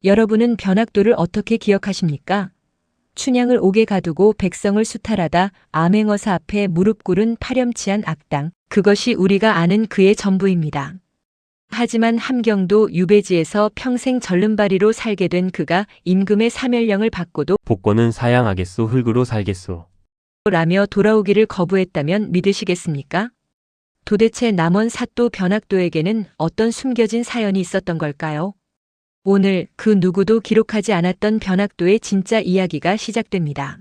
여러분은 변학도를 어떻게 기억하십니까? 춘향을 옥에 가두고 백성을 수탈하다 암행어사 앞에 무릎 꿇은 파렴치한 악당, 그것이 우리가 아는 그의 전부입니다. 하지만 함경도 유배지에서 평생 절름발이로 살게 된 그가 임금의 사멸령을 받고도 복권은 사양하겠소 흙으로 살겠소. 라며 돌아오기를 거부했다면 믿으시겠습니까? 도대체 남원 사또 변학도에게는 어떤 숨겨진 사연이 있었던 걸까요? 오늘 그 누구도 기록하지 않았던 변학도의 진짜 이야기가 시작됩니다.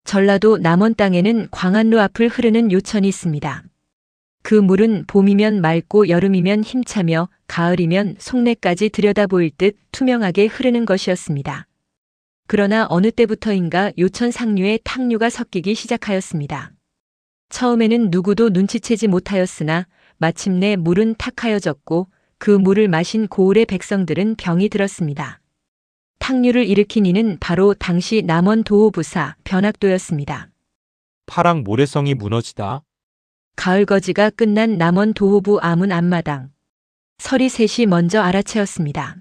전라도 남원 땅에는 광안루 앞을 흐르는 요천이 있습니다. 그 물은 봄이면 맑고 여름이면 힘차며 가을이면 속내까지 들여다보일 듯 투명하게 흐르는 것이었습니다. 그러나 어느 때부터인가 요천 상류에 탕류가 섞이기 시작하였습니다. 처음에는 누구도 눈치채지 못하였으나 마침내 물은 탁하여졌고 그 물을 마신 고을의 백성들은 병이 들었습니다. 탕류를 일으킨 이는 바로 당시 남원 도호부사 변학도였습니다. 파랑 모래성이 무너지다. 가을거지가 끝난 남원 도호부 아문 앞마당. 서리 셋이 먼저 알아채었습니다.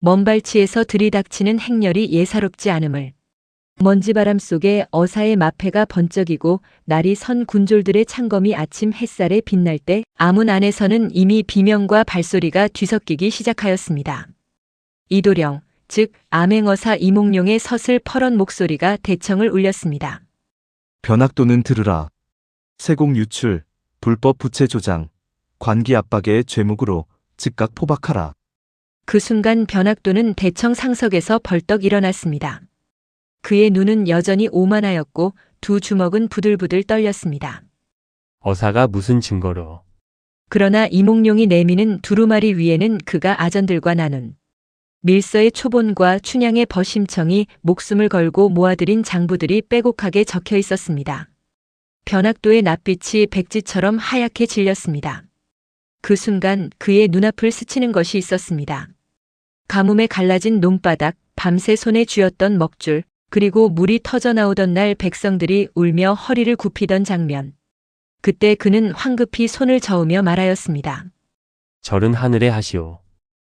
먼발치에서 들이닥치는 행렬이 예사롭지 않음을. 먼지바람 속에 어사의 마패가 번쩍이고 날이 선 군졸들의 창검이 아침 햇살에 빛날 때 아문 안에서는 이미 비명과 발소리가 뒤섞이기 시작하였습니다. 이도령, 즉 암행어사 이몽룡의 서슬 퍼런 목소리가 대청을 울렸습니다. 변학도는 들으라. 세공 유출, 불법 부채 조장, 관기 압박의 죄목으로 즉각 포박하라. 그 순간 변학도는 대청 상석에서 벌떡 일어났습니다. 그의 눈은 여전히 오만하였고 두 주먹은 부들부들 떨렸습니다. 어사가 무슨 증거로? 그러나 이몽룡이 내미는 두루마리 위에는 그가 아전들과 나눈 밀서의 초본과 춘향의 버심청이 목숨을 걸고 모아들인 장부들이 빼곡하게 적혀 있었습니다. 변학도의 낯빛이 백지처럼 하얗게 질렸습니다. 그 순간 그의 눈앞을 스치는 것이 있었습니다. 가뭄에 갈라진 논바닥, 밤새 손에 쥐었던 먹줄, 그리고 물이 터져나오던 날 백성들이 울며 허리를 굽히던 장면. 그때 그는 황급히 손을 저으며 말하였습니다. 절은 하늘에 하시오.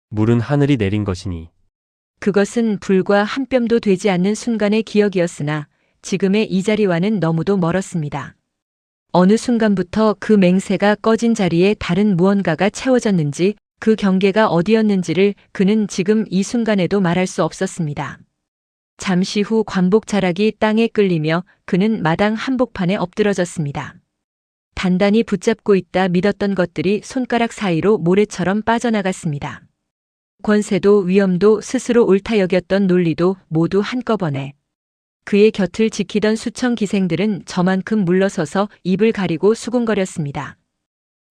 물은 하늘이 내린 것이니. 그것은 불과 한 뼘도 되지 않는 순간의 기억이었으나 지금의 이 자리와는 너무도 멀었습니다. 어느 순간부터 그 맹세가 꺼진 자리에 다른 무언가가 채워졌는지 그 경계가 어디였는지를 그는 지금 이 순간에도 말할 수 없었습니다. 잠시 후 관복 자락이 땅에 끌리며 그는 마당 한복판에 엎드러졌습니다. 단단히 붙잡고 있다 믿었던 것들이 손가락 사이로 모래처럼 빠져나갔습니다. 권세도 위엄도 스스로 옳다 여겼던 논리도 모두 한꺼번에. 그의 곁을 지키던 수천 기생들은 저만큼 물러서서 입을 가리고 수군거렸습니다.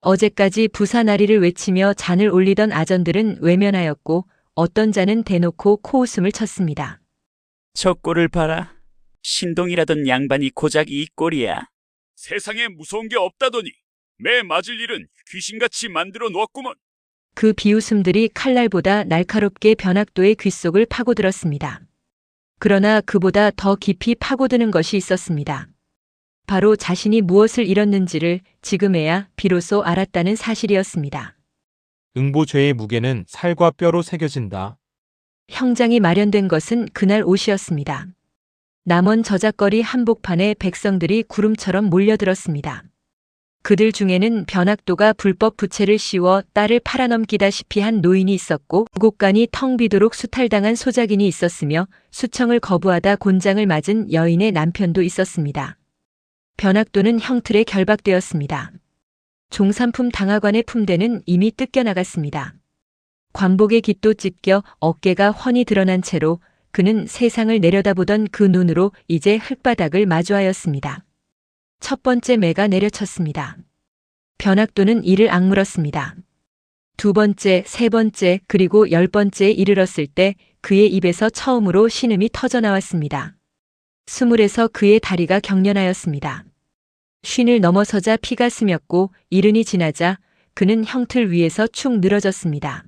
어제까지 부사나리를 외치며 잔을 올리던 아전들은 외면하였고 어떤 자는 대놓고 코웃음을 쳤습니다. 저 꼴을 봐라. 신동이라던 양반이 고작 이 꼴이야. 세상에 무서운 게 없다더니 매 맞을 일은 귀신같이 만들어 놓았구먼. 그 비웃음들이 칼날보다 날카롭게 변학도의 귓속을 파고들었습니다. 그러나 그보다 더 깊이 파고드는 것이 있었습니다. 바로 자신이 무엇을 잃었는지를 지금에야 비로소 알았다는 사실이었습니다. 응보죄의 무게는 살과 뼈로 새겨진다. 형장이 마련된 것은 그날 오시였습니다. 남원 저작거리 한복판에 백성들이 구름처럼 몰려들었습니다. 그들 중에는 변학도가 불법 부채를 씌워 딸을 팔아넘기다시피 한 노인이 있었고 구곡간이 텅 비도록 수탈당한 소작인이 있었으며 수청을 거부하다 곤장을 맞은 여인의 남편도 있었습니다. 변학도는 형틀에 결박되었습니다. 종산품 당하관의 품대는 이미 뜯겨나갔습니다. 관복의 깃도 찢겨 어깨가 훤히 드러난 채로 그는 세상을 내려다보던 그 눈으로 이제 흙바닥을 마주하였습니다. 첫 번째 매가 내려쳤습니다. 변학도는 이를 악물었습니다. 두 번째, 세 번째, 그리고 10번째에 이르렀을 때 그의 입에서 처음으로 신음이 터져나왔습니다. 스물에서 그의 다리가 경련하였습니다. 쉰을 넘어서자 피가 스몄고 이른이 지나자 그는 형틀 위에서 축 늘어졌습니다.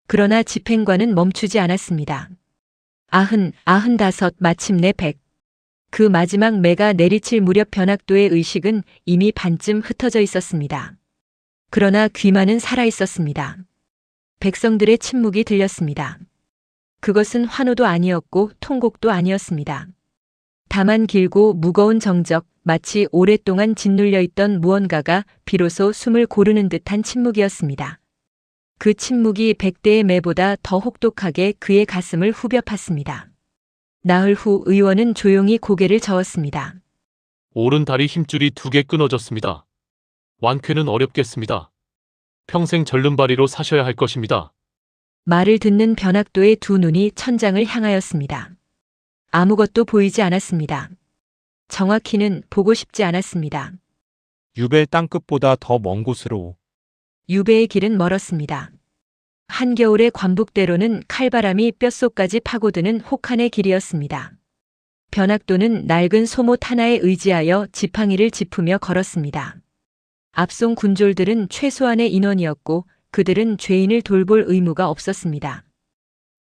그러나 집행관은 멈추지 않았습니다. 90, 95, 마침내 100. 그 마지막 매가 내리칠 무렵 변학도의 의식은 이미 반쯤 흩어져 있었습니다. 그러나 귀만은 살아 있었습니다. 백성들의 침묵이 들렸습니다. 그것은 환호도 아니었고 통곡도 아니었습니다. 다만 길고 무거운 정적, 마치 오랫동안 짓눌려 있던 무언가가 비로소 숨을 고르는 듯한 침묵이었습니다. 그 침묵이 100대의 매보다 더 혹독하게 그의 가슴을 후벼 팠습니다. 나흘 후 의원은 조용히 고개를 저었습니다. 오른 다리 힘줄이 2개 끊어졌습니다. 완쾌는 어렵겠습니다. 평생 절름발이로 사셔야 할 것입니다. 말을 듣는 변학도의 두 눈이 천장을 향하였습니다. 아무것도 보이지 않았습니다. 정확히는 보고 싶지 않았습니다. 유배 땅끝보다 더 먼 곳으로. 유배의 길은 멀었습니다. 한겨울의 관북대로는 칼바람이 뼛속까지 파고드는 혹한의 길이었습니다. 변학도는 낡은 소못 하나에 의지하여 지팡이를 짚으며 걸었습니다. 앞송 군졸들은 최소한의 인원이었고 그들은 죄인을 돌볼 의무가 없었습니다.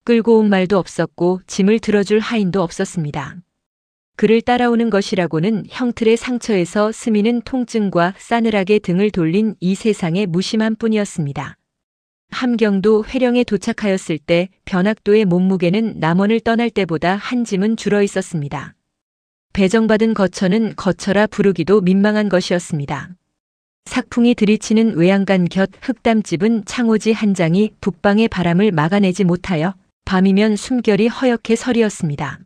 끌고 온 말도 없었고 짐을 들어줄 하인도 없었습니다. 그를 따라오는 것이라고는 형틀의 상처에서 스미는 통증과 싸늘하게 등을 돌린 이 세상의 무심한 뿐이었습니다. 함경도 회령에 도착하였을 때 변학도의 몸무게는 남원을 떠날 때보다 한 짐은 줄어 있었습니다. 배정받은 거처는 거처라 부르기도 민망한 것이었습니다. 삭풍이 들이치는 외양간 곁 흙담집은 창호지 한 장이 북방의 바람을 막아내지 못하여 밤이면 숨결이 허옇게 서리었습니다.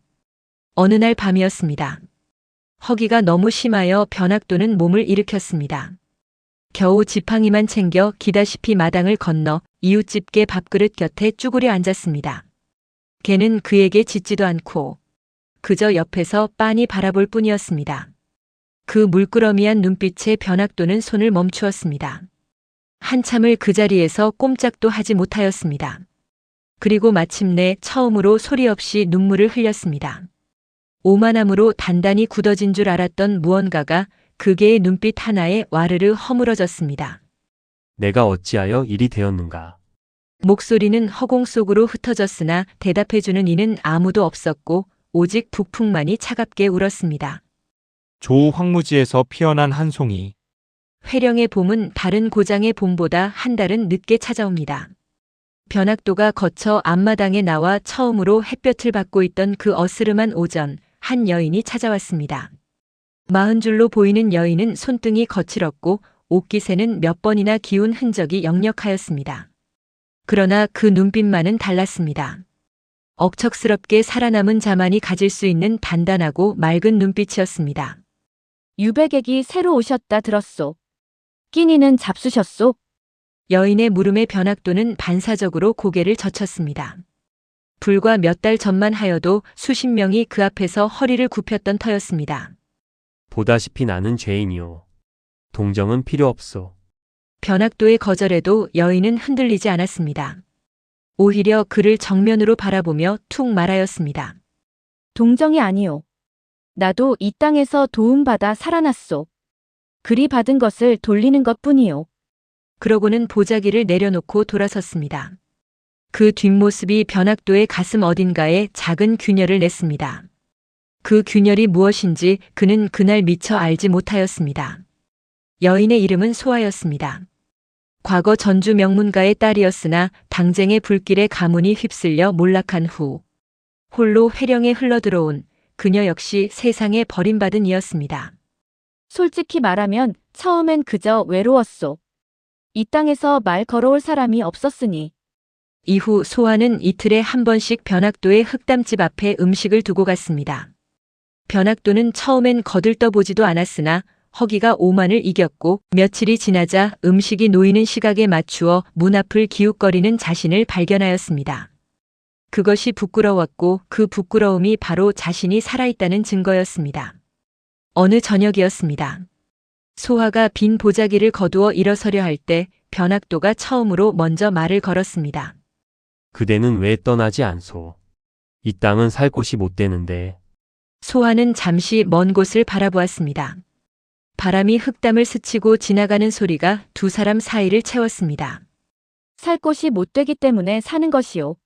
어느 날 밤이었습니다. 허기가 너무 심하여 변학도는 몸을 일으켰습니다. 겨우 지팡이만 챙겨 기다시피 마당을 건너 이웃집게 밥그릇 곁에 쭈그려 앉았습니다. 걔는 그에게 짖지도 않고 그저 옆에서 빤히 바라볼 뿐이었습니다. 그 물끄러미한 눈빛에 변학도는 손을 멈추었습니다. 한참을 그 자리에서 꼼짝도 하지 못하였습니다. 그리고 마침내 처음으로 소리 없이 눈물을 흘렸습니다. 오만함으로 단단히 굳어진 줄 알았던 무언가가 그 개의 눈빛 하나에 와르르 허물어졌습니다. 내가 어찌하여 일이 되었는가. 목소리는 허공 속으로 흩어졌으나 대답해주는 이는 아무도 없었고 오직 북풍만이 차갑게 울었습니다. 조우 황무지에서 피어난 한 송이. 회령의 봄은 다른 고장의 봄보다 한 달은 늦게 찾아옵니다. 변학도가 거쳐 앞마당에 나와 처음으로 햇볕을 받고 있던 그 어스름한 오전, 한 여인이 찾아왔습니다. 40줄로 보이는 여인은 손등이 거칠었고 옷깃에는 몇 번이나 기운 흔적이 역력하였습니다. 그러나 그 눈빛만은 달랐습니다. 억척스럽게 살아남은 자만이 가질 수 있는 단단하고 맑은 눈빛이었습니다. 유배객이 새로 오셨다 들었소. 끼니는 잡수셨소? 여인의 물음에 변학도는 반사적으로 고개를 젖혔습니다. 불과 몇 달 전만 하여도 수십 명이 그 앞에서 허리를 굽혔던 터였습니다. 보다시피 나는 죄인이요. 동정은 필요 없소. 변학도의 거절에도 여인은 흔들리지 않았습니다. 오히려 그를 정면으로 바라보며 툭 말하였습니다. 동정이 아니오. 나도 이 땅에서 도움받아 살아났소. 그리 받은 것을 돌리는 것뿐이오. 그러고는 보자기를 내려놓고 돌아섰습니다. 그 뒷모습이 변학도의 가슴 어딘가에 작은 균열을 냈습니다. 그 균열이 무엇인지 그는 그날 미처 알지 못하였습니다. 여인의 이름은 소아였습니다. 과거 전주 명문가의 딸이었으나 당쟁의 불길에 가문이 휩쓸려 몰락한 후 홀로 회령에 흘러들어온 그녀 역시 세상에 버림받은 이였습니다. 솔직히 말하면 처음엔 그저 외로웠소. 이 땅에서 말 걸어올 사람이 없었으니. 이후 소아는 이틀에 한 번씩 변학도의 흙담집 앞에 음식을 두고 갔습니다. 변학도는 처음엔 거들떠보지도 않았으나 허기가 오만을 이겼고 며칠이 지나자 음식이 놓이는 시각에 맞추어 문 앞을 기웃거리는 자신을 발견하였습니다. 그것이 부끄러웠고 그 부끄러움이 바로 자신이 살아있다는 증거였습니다. 어느 저녁이었습니다. 소아가 빈 보자기를 거두어 일어서려 할 때 변학도가 처음으로 먼저 말을 걸었습니다. 그대는 왜 떠나지 않소? 이 땅은 살 곳이 못 되는데. 소아는 잠시 먼 곳을 바라보았습니다. 바람이 흙담을 스치고 지나가는 소리가 두 사람 사이를 채웠습니다. 살 곳이 못 되기 때문에 사는 것이오.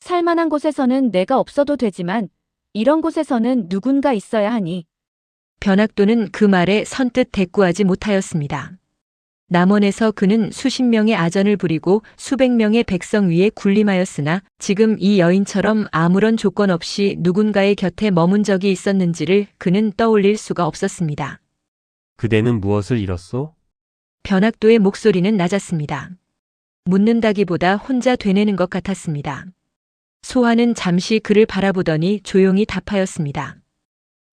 살만한 곳에서는 내가 없어도 되지만 이런 곳에서는 누군가 있어야 하니. 변학도는 그 말에 선뜻 대꾸하지 못하였습니다. 남원에서 그는 수십 명의 아전을 부리고 수백 명의 백성 위에 군림하였으나 지금 이 여인처럼 아무런 조건 없이 누군가의 곁에 머문 적이 있었는지를 그는 떠올릴 수가 없었습니다. 그대는 무엇을 잃었소? 변학도의 목소리는 낮았습니다. 묻는다기보다 혼자 되뇌는 것 같았습니다. 소환은 잠시 그를 바라보더니 조용히 답하였습니다.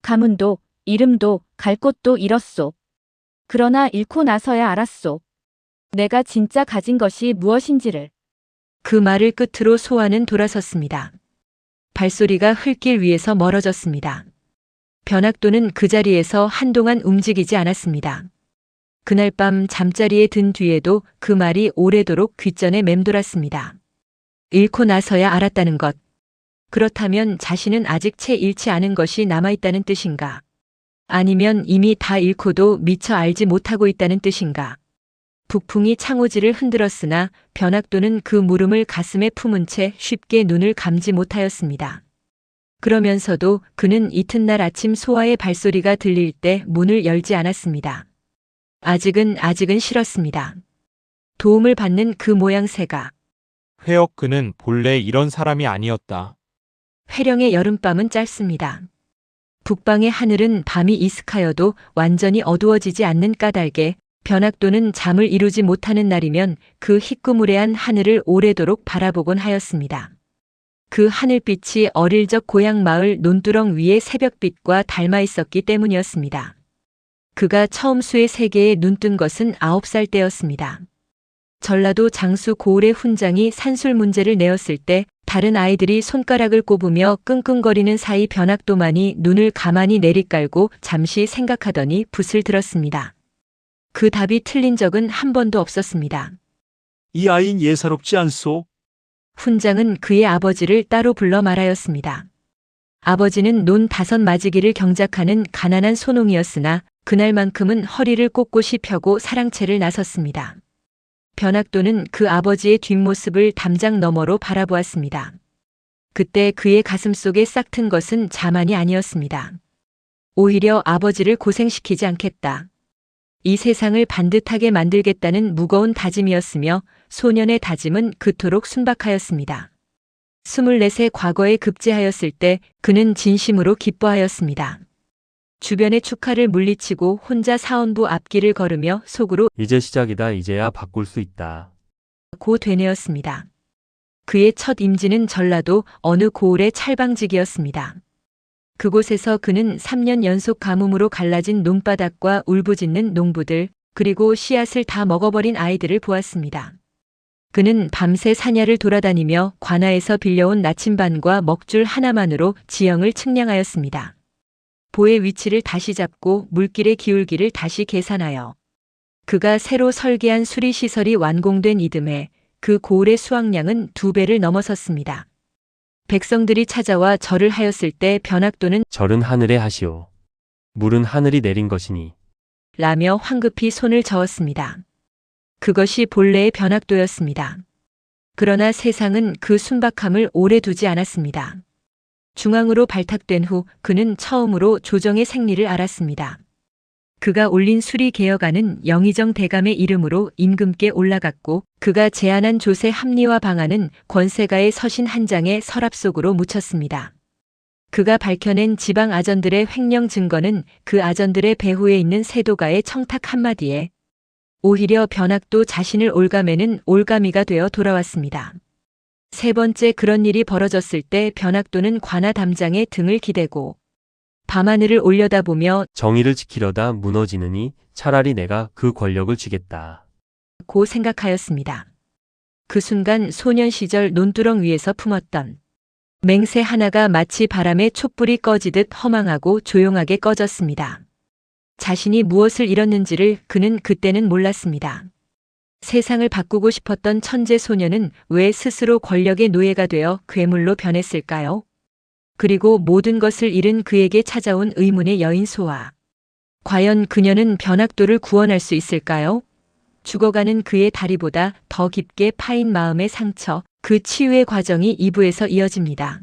가문도, 이름도, 갈 곳도 잃었소. 그러나 잃고 나서야 알았소. 내가 진짜 가진 것이 무엇인지를. 그 말을 끝으로 소환은 돌아섰습니다. 발소리가 흙길 위에서 멀어졌습니다. 변학도는 그 자리에서 한동안 움직이지 않았습니다. 그날 밤 잠자리에 든 뒤에도 그 말이 오래도록 귓전에 맴돌았습니다. 잃고 나서야 알았다는 것. 그렇다면 자신은 아직 채 잃지 않은 것이 남아있다는 뜻인가? 아니면 이미 다 잃고도 미처 알지 못하고 있다는 뜻인가? 북풍이 창호지를 흔들었으나 변학도는 그 물음을 가슴에 품은 채 쉽게 눈을 감지 못하였습니다. 그러면서도 그는 이튿날 아침 소아의 발소리가 들릴 때 문을 열지 않았습니다. 아직은 싫었습니다. 도움을 받는 그 모양새가. 회역 그는 본래 이런 사람이 아니었다. 회령의 여름밤은 짧습니다. 북방의 하늘은 밤이 이슥하여도 완전히 어두워지지 않는 까닭에 변학도는 잠을 이루지 못하는 날이면 그 희끄무레한 하늘을 오래도록 바라보곤 하였습니다. 그 하늘빛이 어릴 적 고향 마을 논두렁 위의 새벽빛과 닮아 있었기 때문이었습니다. 그가 처음 수의 세계에 눈뜬 것은 9살 때였습니다. 전라도 장수 고을의 훈장이 산술 문제를 내었을 때 다른 아이들이 손가락을 꼽으며 끙끙거리는 사이 변학도만이 눈을 가만히 내리깔고 잠시 생각하더니 붓을 들었습니다. 그 답이 틀린 적은 한 번도 없었습니다. 이 아이는 예사롭지 않소? 훈장은 그의 아버지를 따로 불러 말하였습니다. 아버지는 논 5 맞이기를 경작하는 가난한 소농이었으나 그날만큼은 허리를 꼿꼿이 펴고 사랑채를 나섰습니다. 변학도는 그 아버지의 뒷모습을 담장 너머로 바라보았습니다. 그때 그의 가슴속에 싹 튼 것은 자만이 아니었습니다. 오히려 아버지를 고생시키지 않겠다. 이 세상을 반듯하게 만들겠다는 무거운 다짐이었으며 소년의 다짐은 그토록 순박하였습니다. 24세 과거에 급제하였을 때 그는 진심으로 기뻐하였습니다. 주변의 축하를 물리치고 혼자 사원부 앞길을 걸으며 속으로 이제 시작이다. 이제야 바꿀 수 있다. 고 되뇌었습니다. 그의 첫 임지는 전라도 어느 고을의 찰방직이었습니다. 그곳에서 그는 3년 연속 가뭄으로 갈라진 논바닥과 울부짖는 농부들, 그리고 씨앗을 다 먹어버린 아이들을 보았습니다. 그는 밤새 사냐를 돌아다니며 관아에서 빌려온 나침반과 먹줄 하나만으로 지형을 측량하였습니다. 보의 위치를 다시 잡고 물길의 기울기를 다시 계산하여 그가 새로 설계한 수리시설이 완공된 이듬해 그 고을의 수확량은 2배를 넘어섰습니다. 백성들이 찾아와 절을 하였을 때 변학도는 절은 하늘에 하시오. 물은 하늘이 내린 것이니. 라며 황급히 손을 저었습니다. 그것이 본래의 변학도였습니다. 그러나 세상은 그 순박함을 오래 두지 않았습니다. 중앙으로 발탁된 후 그는 처음으로 조정의 생리를 알았습니다. 그가 올린 수리개혁안은 영의정 대감의 이름으로 임금께 올라갔고 그가 제안한 조세 합리화 방안은 권세가의 서신 한 장에 서랍 속으로 묻혔습니다. 그가 밝혀낸 지방 아전들의 횡령 증거는 그 아전들의 배후에 있는 세도가의 청탁 한마디에 오히려 변학도 자신을 올가매는 올가미가 되어 돌아왔습니다. 세 번째 그런 일이 벌어졌을 때 변학도는 관아 담장에 등을 기대고 밤하늘을 올려다보며 정의를 지키려다 무너지느니 차라리 내가 그 권력을 쥐겠다. 고 생각하였습니다. 그 순간 소년 시절 논두렁 위에서 품었던 맹세 하나가 마치 바람에 촛불이 꺼지듯 허망하고 조용하게 꺼졌습니다. 자신이 무엇을 잃었는지를 그는 그때는 몰랐습니다. 세상을 바꾸고 싶었던 천재 소년은 왜 스스로 권력의 노예가 되어 괴물로 변했을까요? 그리고 모든 것을 잃은 그에게 찾아온 의문의 여인 소아. 과연 그녀는 변학도를 구원할 수 있을까요? 죽어가는 그의 다리보다 더 깊게 파인 마음의 상처, 그 치유의 과정이 2부에서 이어집니다.